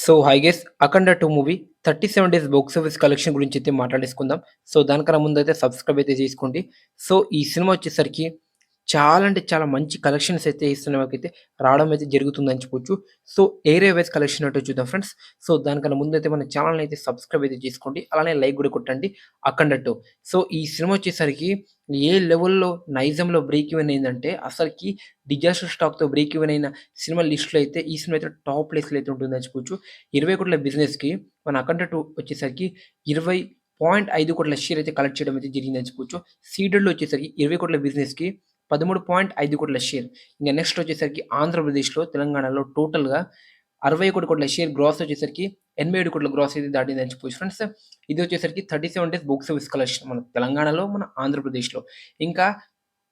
So, hi guys 'Akhanda 2' movie 37 days box office collection గురించైతే మాట్లాడేసుకుందాం. So, దానికన్నా ముందైతే సబ్స్క్రైబ్ అయితే చేసుకోండి. సో, ఈ సినిమా వచ్చేసరికి చాలా అంటే చాలా మంచి కలెక్షన్స్ అయితే ఈ సినిమాకైతే రావడం అయితే జరుగుతుందని చెప్పొచ్చు. సో, ఏరియా వైస్ కలెక్షన్ ఏంటో చూద్దాం ఫ్రెండ్స్. సో, దానికన్నా ముందైతే మన ఛానెల్‌ని అయితే సబ్స్క్రైబ్ అయితే చేసుకోండి. అలానే లైక్ కూడా కొట్టండి 'అఖండ 2'. సో, ఈ సినిమా వచ్చేసరికి ఏ లెవెల్‌లో నైజంలో బ్రేక్ ఈవెన్ అయిందంటే అసలకి డిజాస్టర్ స్టాక్‌తో బ్రేక్ ఈవెన్ అయిన సినిమా లిస్ట్‌లో అయితే ఈ సినిమా అయితే టాప్ ప్లేస్‌లో అయితే ఉంటుందని చెప్పొచ్చు. 20,00,00,000 బిజినెస్‌కి మన 'అఖండ 2' వచ్చేసరికి 20.5 షేర్ అయితే కలెక్ట్ చేయడం అయితే జరిగిందని చెప్పొచ్చు. సీడెడ్‌లో వచ్చేసరికి 20,00,00,000 బిజినెస్‌కి 13.5 షేర్. ఇంక నెక్స్ట్ వచ్చేసరికి ఆంధ్రప్రదేశ్‌లో, తెలంగాణలో టోటల్‌గా 61,00,00,000 షేర్ గ్రాస్ వచ్చేసరికి 87,00,00,000 గ్రాస్ అయితే దాటిందని చెప్పొచ్చు ఫ్రెండ్స్. ఇది వచ్చేసరికి 37 డేస్ బాక్స్ ఆఫీస్ కలెక్షన్ మన తెలంగాణలో, మన ఆంధ్రప్రదేశ్‌లో. ఇంకా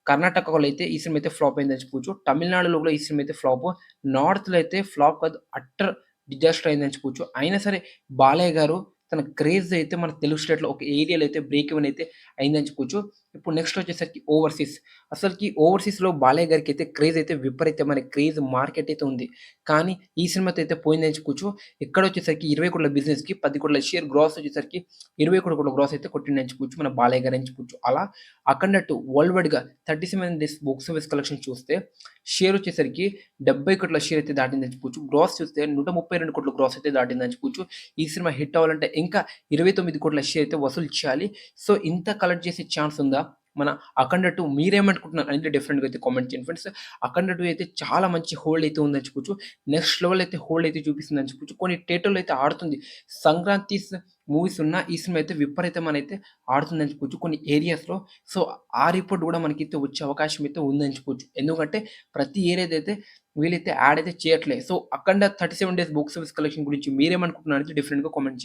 కర్ణాటకలో అయితే ఈ సినిమా అయితే ఫ్లాప్ అయిందని చెప్పుకోవచ్చు. తమిళనాడులో కూడా ఈ సినిమా అయితే ఫ్లాపు. నార్త్‌లో అయితే ఫ్లాప్ కాదు అట్టర్ డిజాస్టర్ అయిందని చెప్పుకోవచ్చు. అయినా సరే బాలయ్య గారు తన క్రేజ్ అయితే మన తెలుగు స్టేట్‌లో ఒక ఏరియాలో అయితే బ్రేక్ ఈవెన్ అయితే అయిందని చెప్పుకోవచ్చు. ఇప్పుడు నెక్స్ట్ వచ్చేసరికి ఓవర్‌సీస్. అసలకి ఓవర్‌సీస్‌లో బాలయ్య గారికైతే క్రేజ్ అయితే విపరీతమైన క్రేజ్ మార్కెట్ అయితే ఉంది. కానీ ఈ సినిమాతో అయితే పోయిందని చెప్పుకోవచ్చు. ఇక్కడొచ్చేసరికి 20,00,00,000 బిజినెస్‌కి 10,00,00,000 షేర్ గ్రాస్ వచ్చేసరికి 21,00,00,000 గ్రాస్ అయితే కొట్టిండని చెప్పుకోవచ్చు మన బాలయ్య గారు అని చెప్పుకోవచ్చు. అలా అఖండ 2 వరల్డ్ వైడ్‌గా 37 డేస్ బాక్స్ ఆఫీస్ కలెక్షన్ చూస్తే షేర్ వచ్చేసరికి 70,00,00,000 షేర్ అయితే దాటిందని చెప్పుకోవచ్చు. గ్రాస్ చూస్తే 132,00,00,000 గ్రాస్ అయితే దాటిందని చెప్పుకోవచ్చు. ఈ సినిమా హిట్ అవ్వాలంటే ఇంకా 29,00,00,000 షేర్ అయితే వసూలు చేయాలి. సో, ఇంత కలెక్ట్ చేసే ఛాన్స్ ఉందా? మన 'అఖండ 2' మీరేమనుకుంటున్నారు అనేది డెఫినిట్‌గా అయితే కామెంట్ చేయండి ఫ్రెండ్స్. 'అఖండ 2' అయితే చాలా మంచి హోల్డ్ అయితే ఉందని చెప్పొచ్చు. నెక్స్ట్ లెవెల్ అయితే హోల్డ్ అయితే చూపిస్తుందని చెప్పొచ్చు. కొన్ని థియేటర్‌లో అయితే ఆడుతుంది. సంక్రాంతి మూవీస్ ఉన్న ఈ సినిమా అయితే విపరీతమనైతే ఆడుతుందని చెప్పొచ్చు కొన్ని ఏరియాస్‌లో. సో, ఆ రిపోర్ట్ గూడా మనకైతే వచ్చే అవకాశం అయితే ఉందని చెప్పొచ్చు. ఎందుకంటే ప్రతి ఏరియాదైతే వీళ్ళైతే యాడ్ అయితే చేయట్లే. సో, 'అఖండ 37 డేస్ బాక్స్ ఆఫీస్ కలెక్షన్' గురించి మీరేమనుకుంటున్నారనేది డెఫినిట్‌గా కామెంట్ చేయండి.